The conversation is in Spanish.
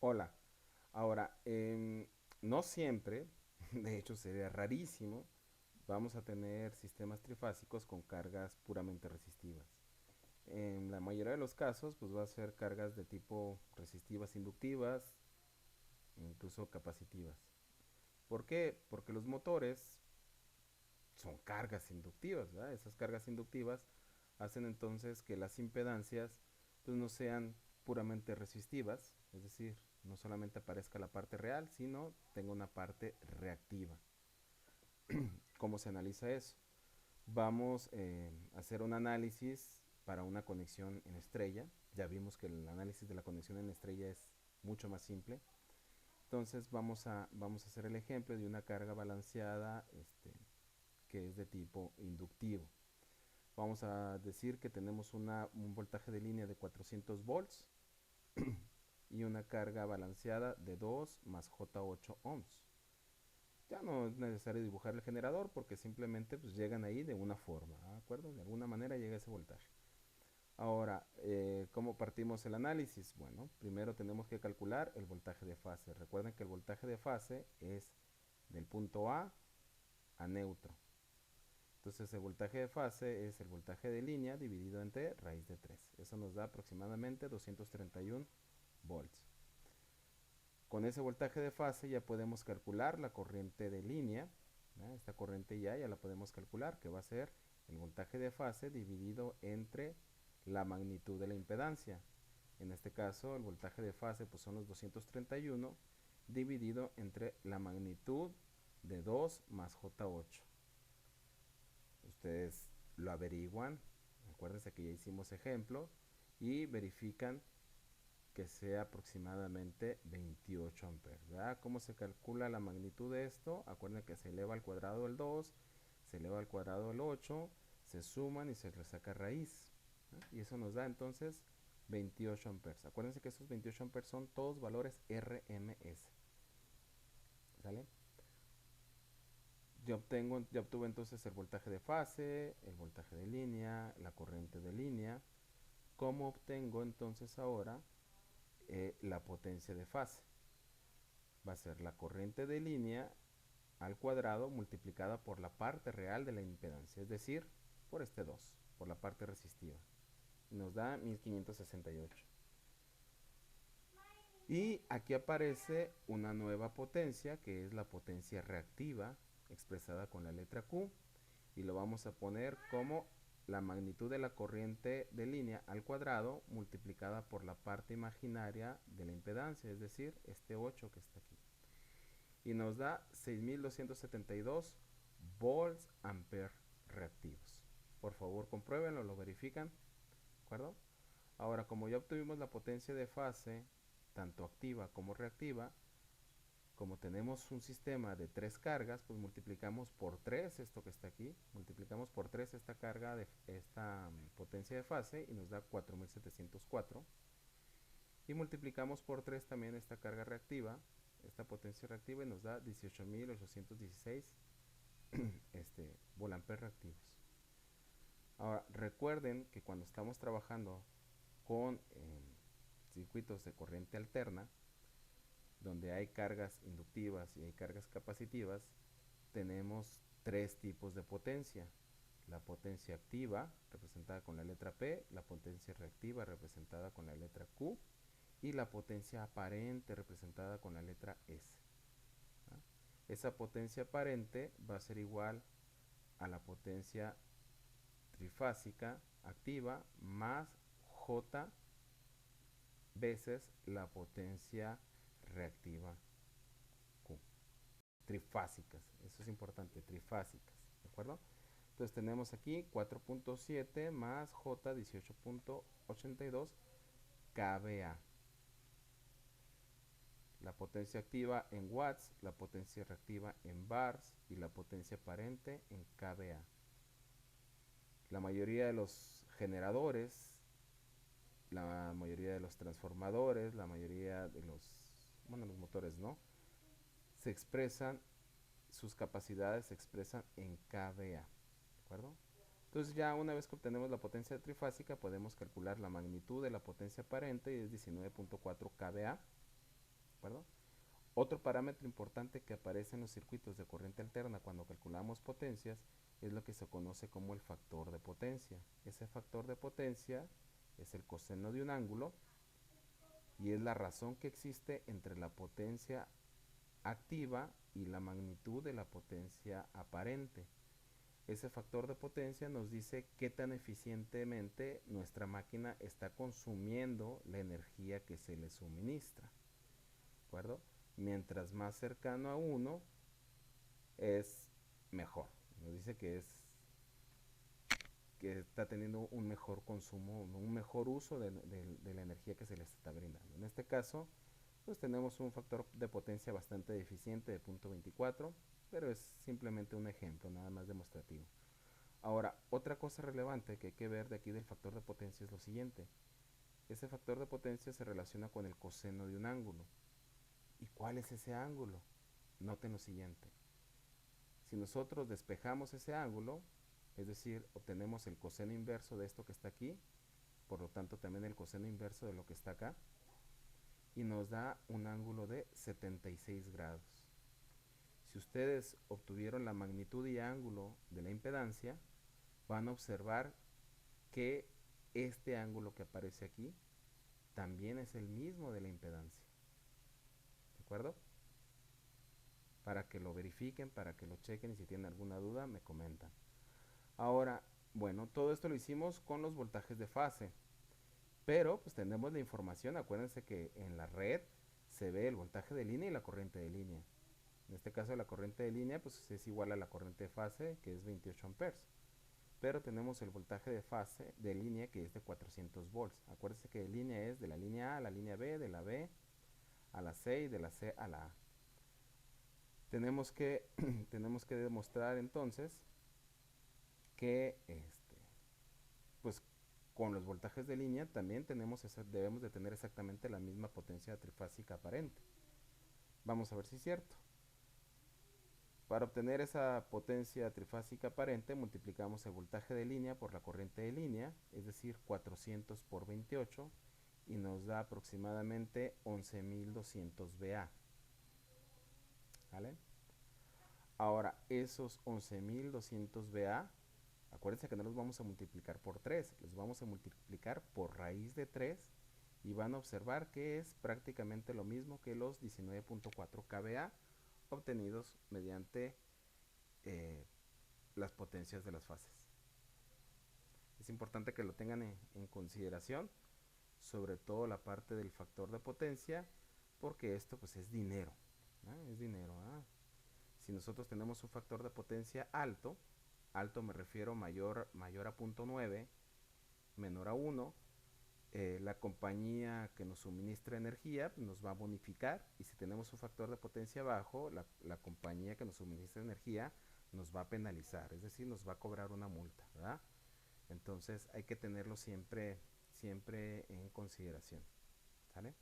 Hola, ahora, no siempre, de hecho sería rarísimo, vamos a tener sistemas trifásicos con cargas puramente resistivas. En la mayoría de los casos, pues va a ser cargas de tipo resistivas inductivas, incluso capacitivas. ¿Por qué? Porque los motores son cargas inductivas, ¿verdad? Esas cargas inductivas hacen entonces que las impedancias pues no sean puramente resistivas, es decir, no solamente aparezca la parte real, sino tenga una parte reactiva. ¿Cómo se analiza eso? Vamos a hacer un análisis para una conexión en estrella. Ya vimos que el análisis de la conexión en estrella es mucho más simple. Entonces vamos a hacer el ejemplo de una carga balanceada que es de tipo inductivo. Vamos a decir que tenemos un voltaje de línea de 400 volts y una carga balanceada de 2 más J8 ohms. Ya no es necesario dibujar el generador porque simplemente pues, llegan ahí de una forma, ¿de acuerdo? De alguna manera llega ese voltaje. Ahora, ¿cómo partimos el análisis? Bueno, primero tenemos que calcular el voltaje de fase. Recuerden que el voltaje de fase es del punto a neutro. Entonces el voltaje de fase es el voltaje de línea dividido entre raíz de 3. Eso nos da aproximadamente 231 volts. Con ese voltaje de fase ya podemos calcular la corriente de línea. Esta corriente ya la podemos calcular, que va a ser el voltaje de fase dividido entre la magnitud de la impedancia. En este caso el voltaje de fase pues, son los 231 dividido entre la magnitud de 2 más J8. Ustedes lo averiguan, acuérdense que ya hicimos ejemplos y verifican que sea aproximadamente 28 amperes. ¿Verdad? ¿Cómo se calcula la magnitud de esto? Acuérdense que se eleva al cuadrado el 2, se eleva al cuadrado el 8, se suman y se le saca raíz. Y eso nos da entonces 28 amperes. Acuérdense que estos 28 amperes son todos valores RMS. ¿Sale? Ya obtuve entonces el voltaje de fase, el voltaje de línea, la corriente de línea. ¿Cómo obtengo entonces ahora la potencia de fase? Va a ser la corriente de línea al cuadrado multiplicada por la parte real de la impedancia, es decir, por este 2, por la parte resistiva. Y nos da 1568. Y aquí aparece una nueva potencia, que es la potencia reactiva, expresada con la letra Q, y lo vamos a poner como la magnitud de la corriente de línea al cuadrado multiplicada por la parte imaginaria de la impedancia, es decir, este 8 que está aquí. Y nos da 6272 volts ampere reactivos. Por favor, compruébenlo, lo verifican, ¿de acuerdo? Ahora, como ya obtuvimos la potencia de fase, tanto activa como reactiva, como tenemos un sistema de 3 cargas, pues multiplicamos por 3 esto que está aquí, multiplicamos por 3 esta carga de esta potencia de fase y nos da 4704. Y multiplicamos por 3 también esta carga reactiva, esta potencia reactiva y nos da 18816 volamperes reactivos. Ahora, recuerden que cuando estamos trabajando con circuitos de corriente alterna, donde hay cargas inductivas y hay cargas capacitivas, tenemos tres tipos de potencia. La potencia activa, representada con la letra P, la potencia reactiva, representada con la letra Q, y la potencia aparente, representada con la letra S. ¿Ah? Esa potencia aparente va a ser igual a la potencia trifásica activa más J veces la potencia reactiva Q. Trifásicas, eso es importante, trifásicas, ¿de acuerdo? Entonces tenemos aquí 4.7 más J 18.82 kVA. La potencia activa en watts, la potencia reactiva en bars y la potencia aparente en kVA. La mayoría de los generadores, la mayoría de los transformadores, la mayoría de los motores no, se expresan, sus capacidades se expresan en kVA, ¿de acuerdo? Entonces ya una vez que obtenemos la potencia trifásica podemos calcular la magnitud de la potencia aparente y es 19.4 kVA. acuerdo? Otro parámetro importante que aparece en los circuitos de corriente alterna cuando calculamos potencias es lo que se conoce como el factor de potencia. Ese factor de potencia es el coseno de un ángulo y es la razón que existe entre la potencia activa y la magnitud de la potencia aparente. Ese factor de potencia nos dice qué tan eficientemente nuestra máquina está consumiendo la energía que se le suministra. ¿De acuerdo? Mientras más cercano a 1 es mejor. Nos dice que está teniendo un mejor consumo, un mejor uso de la energía que se le está brindando. En este caso, pues tenemos un factor de potencia bastante deficiente de 0.24, pero es simplemente un ejemplo, nada más demostrativo. Ahora, otra cosa relevante que hay que ver de aquí del factor de potencia es lo siguiente. Ese factor de potencia se relaciona con el coseno de un ángulo. ¿Y cuál es ese ángulo? Noten lo siguiente. Si nosotros despejamos ese ángulo, es decir, obtenemos el coseno inverso de esto que está aquí, por lo tanto también el coseno inverso de lo que está acá, y nos da un ángulo de 76 grados. Si ustedes obtuvieron la magnitud y ángulo de la impedancia, van a observar que este ángulo que aparece aquí también es el mismo de la impedancia. ¿De acuerdo? Para que lo verifiquen, para que lo chequen y si tienen alguna duda me comentan. Ahora, bueno, todo esto lo hicimos con los voltajes de fase, pero pues tenemos la información, acuérdense que en la red se ve el voltaje de línea y la corriente de línea. En este caso la corriente de línea pues es igual a la corriente de fase, que es 28 amperes. Pero tenemos el voltaje de fase de línea que es de 400 volts. Acuérdense que de línea es de la línea A a la línea B, de la B a la C y de la C a la A. Tenemos que, tenemos que demostrar entonces que pues con los voltajes de línea también debemos de tener exactamente la misma potencia trifásica aparente. Vamos a ver si es cierto. Para obtener esa potencia trifásica aparente multiplicamos el voltaje de línea por la corriente de línea, es decir, 400 por 28, y nos da aproximadamente 11.200 VA. ¿Vale? Ahora, esos 11.200 VA, acuérdense que no los vamos a multiplicar por 3, los vamos a multiplicar por raíz de 3 y van a observar que es prácticamente lo mismo que los 19.4 kVA obtenidos mediante las potencias de las fases. Es importante que lo tengan en consideración, sobre todo la parte del factor de potencia, porque esto pues es dinero, ¿no? Es dinero. Si nosotros tenemos un factor de potencia alto, alto me refiero mayor a 0.9, menor a 1, la compañía que nos suministra energía pues, nos va a bonificar, y si tenemos un factor de potencia bajo, la compañía que nos suministra energía nos va a penalizar, es decir, nos va a cobrar una multa, ¿verdad? Entonces hay que tenerlo siempre en consideración, ¿sale?